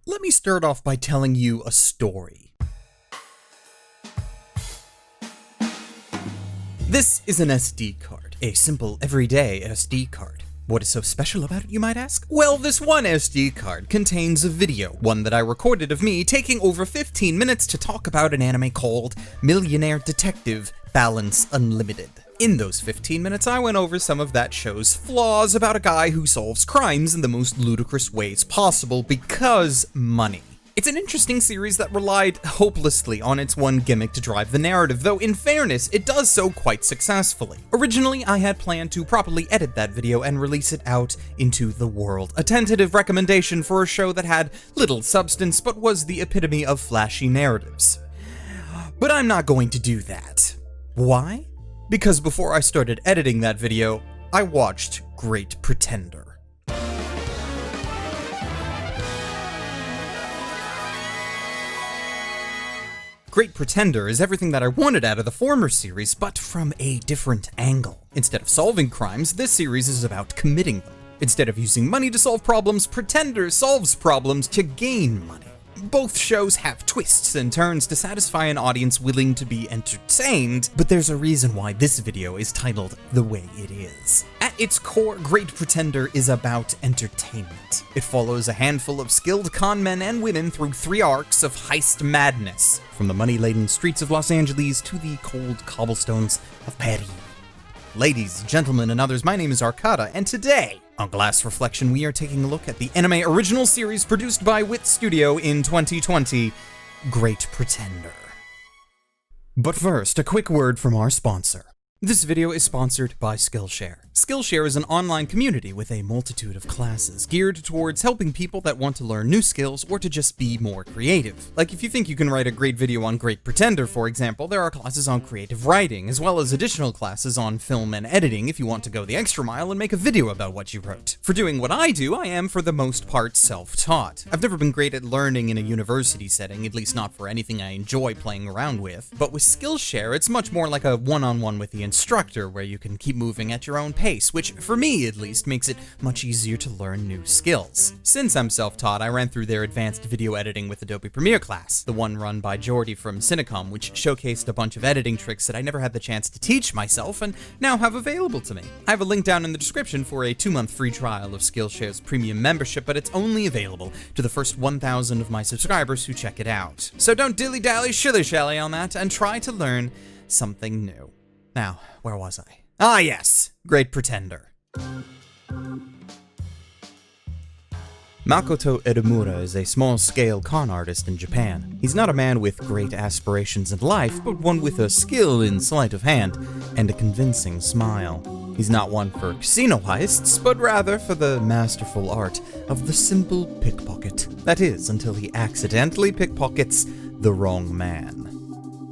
Let me start off by telling you a story. This is an SD card, a simple, everyday SD card. What is so special about it, you might ask? Well, this one SD card contains a video, one that I recorded of me taking over 15 minutes to talk about an anime called Millionaire Detective Balance Unlimited. In those 15 minutes, I went over some of that show's flaws about a guy who solves crimes in the most ludicrous ways possible because money. It's an interesting series that relied hopelessly on its one gimmick to drive the narrative, though in fairness, it does so quite successfully. Originally, I had planned to properly edit that video and release it out into the world, a tentative recommendation for a show that had little substance but was the epitome of flashy narratives. But I'm not going to do that. Why? Because before I started editing that video, I watched Great Pretender. Great Pretender is everything that I wanted out of the former series, but from a different angle. Instead of solving crimes, this series is about committing them. Instead of using money to solve problems, Pretender solves problems to gain money. Both shows have twists and turns to satisfy an audience willing to be entertained, but there's a reason why this video is titled the way it is. At its core, Great Pretender is about entertainment. It follows a handful of skilled con men and women through 3 arcs of heist madness, from the money-laden streets of Los Angeles to the cold cobblestones of Paris. Ladies, gentlemen, and others, my name is Arcada, and today, on Glass Reflection, we are taking a look at the anime original series produced by Wit Studio in 2020, Great Pretender. But first, a quick word from our sponsor. This video is sponsored by Skillshare. Skillshare is an online community with a multitude of classes geared towards helping people that want to learn new skills or to just be more creative. Like if you think you can write a great video on Great Pretender, for example, there are classes on creative writing, as well as additional classes on film and editing if you want to go the extra mile and make a video about what you wrote. For doing what I do, I am for the most part self-taught. I've never been great at learning in a university setting, at least not for anything I enjoy playing around with. But with Skillshare, it's much more like a one-on-one with the instructor where you can keep moving at your own pace, which for me at least makes it much easier to learn new skills. Since I'm self-taught, I ran through their advanced video editing with Adobe Premiere class, the one run by Jordy from Cinecom, which showcased a bunch of editing tricks that I never had the chance to teach myself and now have available to me. I have a link down in the description for a 2-month free trial of Skillshare's premium membership, but it's only available to the first 1,000 of my subscribers who check it out. So don't dilly-dally shilly-shally on that and try to learn something new. Now, where was I? Ah yes, Great Pretender. Makoto Edamura is a small-scale con artist in Japan. He's not a man with great aspirations in life, but one with a skill in sleight of hand and a convincing smile. He's not one for casino heists, but rather for the masterful art of the simple pickpocket. That is, until he accidentally pickpockets the wrong man.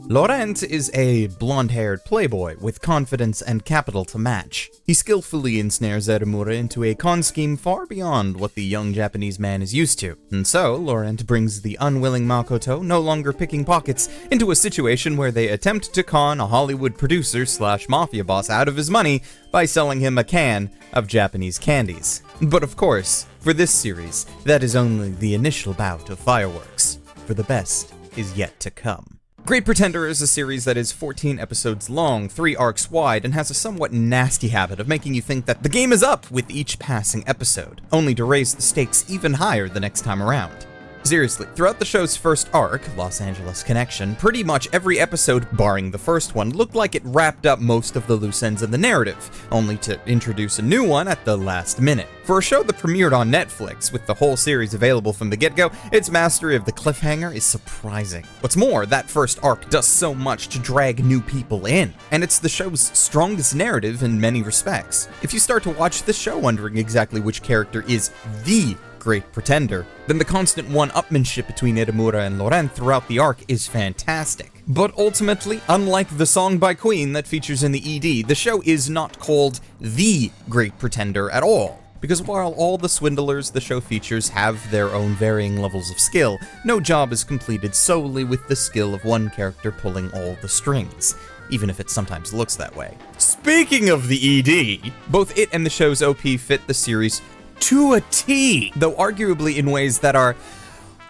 Laurent is a blonde-haired playboy with confidence and capital to match. He skillfully ensnares Edamura into a con scheme far beyond what the young Japanese man is used to. And so, Laurent brings the unwilling Makoto, no longer picking pockets, into a situation where they attempt to con a Hollywood producer/mafia boss out of his money by selling him a can of Japanese candies. But of course, for this series, that is only the initial bout of fireworks, for the best is yet to come. Great Pretender is a series that is 14 episodes long, 3 arcs wide, and has a somewhat nasty habit of making you think that the game is up with each passing episode, only to raise the stakes even higher the next time around. Seriously, throughout the show's first arc, Los Angeles Connection, pretty much every episode, barring the first one, looked like it wrapped up most of the loose ends in the narrative, only to introduce a new one at the last minute. For a show that premiered on Netflix, with the whole series available from the get-go, its mastery of the cliffhanger is surprising. What's more, that first arc does so much to drag new people in, and it's the show's strongest narrative in many respects. If you start to watch the show wondering exactly which character is the Great Pretender, then the constant one-upmanship between Edamura and Laurent throughout the arc is fantastic. But ultimately, unlike the song by Queen that features in the ED, the show is not called The Great Pretender at all. Because while all the swindlers the show features have their own varying levels of skill, no job is completed solely with the skill of one character pulling all the strings, even if it sometimes looks that way. Speaking of the ED, both it and the show's OP fit the series to a T, though arguably in ways that are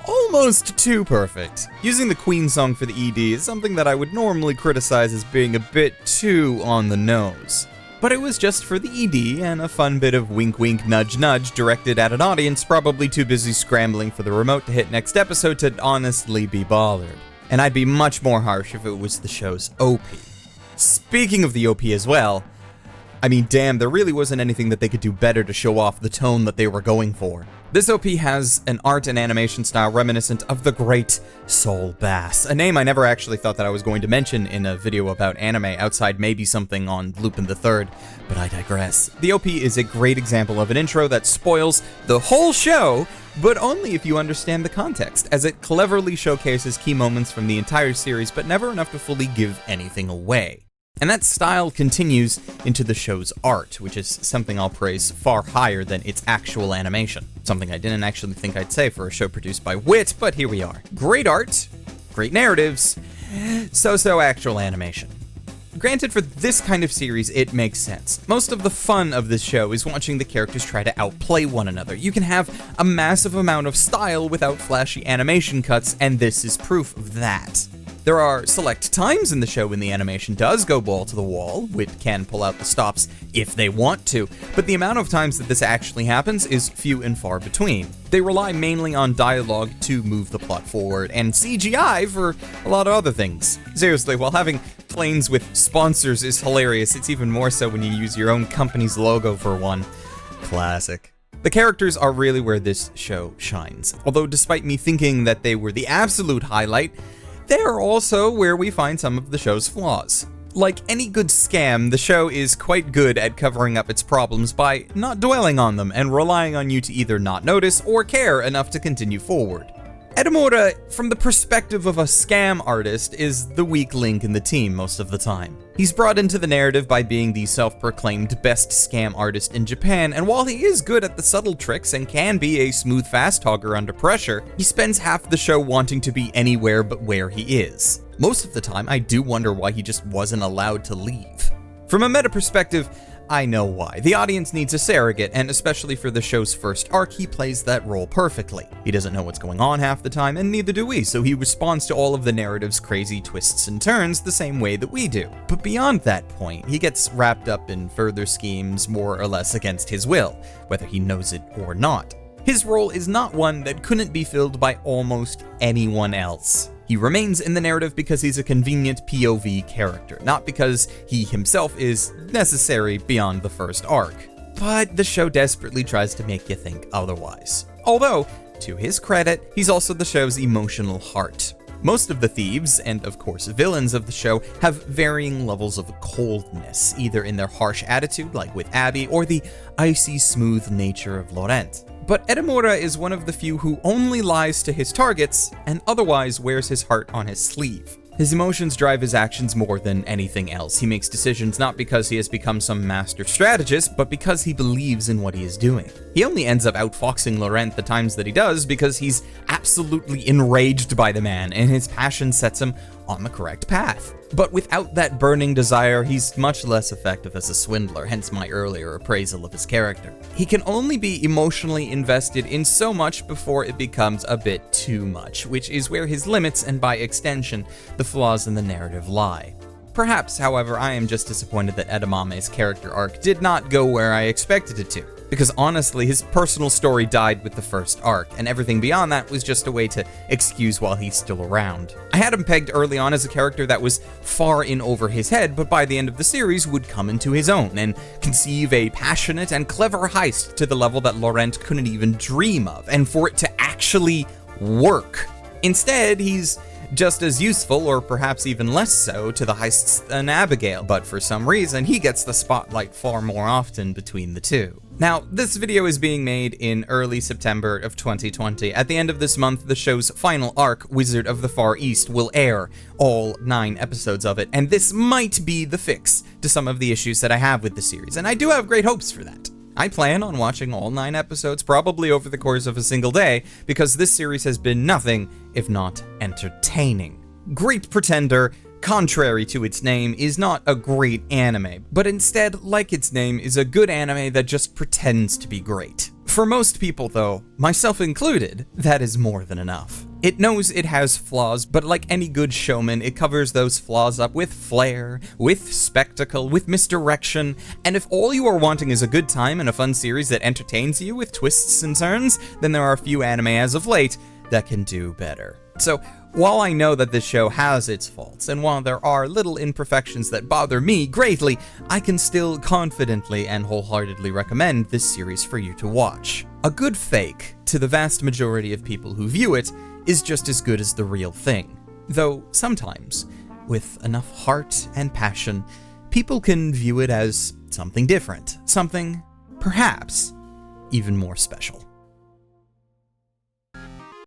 almost too perfect. Using the Queen song for the ED is something that I would normally criticize as being a bit too on the nose. But it was just for the ED and a fun bit of wink wink nudge nudge directed at an audience probably too busy scrambling for the remote to hit next episode to honestly be bothered. And I'd be much more harsh if it was the show's OP. Speaking of the OP as well, I mean, damn, there really wasn't anything that they could do better to show off the tone that they were going for. This OP has an art and animation style reminiscent of the great Saul Bass, a name I never actually thought that I was going to mention in a video about anime outside maybe something on Lupin III, but I digress. The OP is a great example of an intro that spoils the whole show, but only if you understand the context, as it cleverly showcases key moments from the entire series, but never enough to fully give anything away. And that style continues into the show's art, which is something I'll praise far higher than its actual animation. Something I didn't actually think I'd say for a show produced by Wit, but here we are. Great art, great narratives, so-so actual animation. Granted, for this kind of series, it makes sense. Most of the fun of this show is watching the characters try to outplay one another. You can have a massive amount of style without flashy animation cuts, and this is proof of that. There are select times in the show when the animation does go ball to the wall. Wit can pull out the stops if they want to, but the amount of times that this actually happens is few and far between. They rely mainly on dialogue to move the plot forward, and CGI for a lot of other things. Seriously, while having planes with sponsors is hilarious, it's even more so when you use your own company's logo for one. Classic. The characters are really where this show shines, although despite me thinking that they were the absolute highlight, they are also where we find some of the show's flaws. Like any good scam, the show is quite good at covering up its problems by not dwelling on them and relying on you to either not notice or care enough to continue forward. Edamura, from the perspective of a scam artist, is the weak link in the team most of the time. He's brought into the narrative by being the self-proclaimed best scam artist in Japan, and while he is good at the subtle tricks and can be a smooth fast-talker under pressure, he spends half the show wanting to be anywhere but where he is. Most of the time, I do wonder why he just wasn't allowed to leave. From a meta perspective, I know why. The audience needs a surrogate, and especially for the show's first arc, he plays that role perfectly. He doesn't know what's going on half the time, and neither do we, so he responds to all of the narrative's crazy twists and turns the same way that we do. But beyond that point, he gets wrapped up in further schemes more or less against his will, whether he knows it or not. His role is not one that couldn't be filled by almost anyone else. He remains in the narrative because he's a convenient POV character, not because he himself is necessary beyond the first arc. But the show desperately tries to make you think otherwise. Although, to his credit, he's also the show's emotional heart. Most of the thieves, and of course villains of the show, have varying levels of coldness, either in their harsh attitude, like with Abby, or the icy smooth nature of Laurent. But Edamura is one of the few who only lies to his targets and otherwise wears his heart on his sleeve. His emotions drive his actions more than anything else. He makes decisions not because he has become some master strategist, but because he believes in what he is doing. He only ends up outfoxing Laurent the times that he does because he's absolutely enraged by the man, and his passion sets him on the correct path. But without that burning desire, he's much less effective as a swindler, hence my earlier appraisal of his character. He can only be emotionally invested in so much before it becomes a bit too much, which is where his limits and by extension, the flaws in the narrative lie. Perhaps, however, I am just disappointed that Edamame's character arc did not go where I expected it to, because honestly, his personal story died with the first arc, and everything beyond that was just a way to excuse while he's still around. I had him pegged early on as a character that was far in over his head, but by the end of the series would come into his own and conceive a passionate and clever heist to the level that Laurent couldn't even dream of, and for it to actually work. Instead, he's just as useful, or perhaps even less so, to the heists than Abigail, but for some reason, he gets the spotlight far more often between the two. Now, this video is being made in early September of 2020. At the end of this month, the show's final arc, Wizard of the Far East, will air, all 9 episodes of it, and this might be the fix to some of the issues that I have with the series, and I do have great hopes for that. I plan on watching all 9 episodes probably over the course of a single day, because this series has been nothing if not entertaining. Great Pretender, contrary to its name, is not a great anime, but instead, like its name, is a good anime that just pretends to be great. For most people, though, myself included, that is more than enough. It knows it has flaws, but like any good showman, it covers those flaws up with flair, with spectacle, with misdirection, and if all you are wanting is a good time and a fun series that entertains you with twists and turns, then there are a few anime as of late that can do better. So, while I know that this show has its faults, and while there are little imperfections that bother me greatly, I can still confidently and wholeheartedly recommend this series for you to watch. A good fake, to the vast majority of people who view it, is just as good as the real thing. Though sometimes, with enough heart and passion, people can view it as something different, something, perhaps, even more special.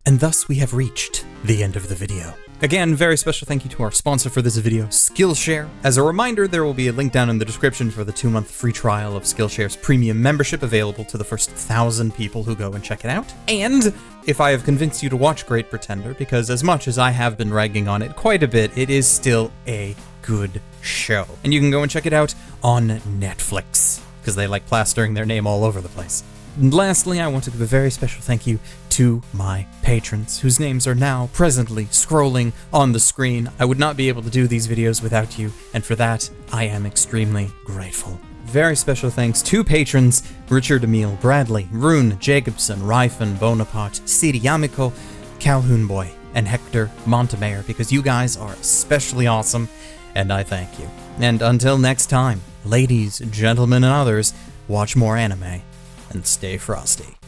And thus we have reached the end of the video. Again, very special thank you to our sponsor for this video, Skillshare. As a reminder, there will be a link down in the description for the 2-month free trial of Skillshare's premium membership available to the first 1,000 people who go and check it out. And if I have convinced you to watch Great Pretender, because as much as I have been ragging on it quite a bit, it is still a good show. And you can go and check it out on Netflix, because they like plastering their name all over the place. And lastly, I want to give a very special thank you to my patrons, whose names are now presently scrolling on the screen. I would not be able to do these videos without you, and for that, I am extremely grateful. Very special thanks to patrons Richard Emile Bradley, Rune Jacobson, Ryfen Bonaparte, Siri Yamiko, Calhoun Boy, and Hector Montemayor, because you guys are especially awesome, and I thank you. And until next time, ladies, gentlemen, and others, watch more anime and stay frosty.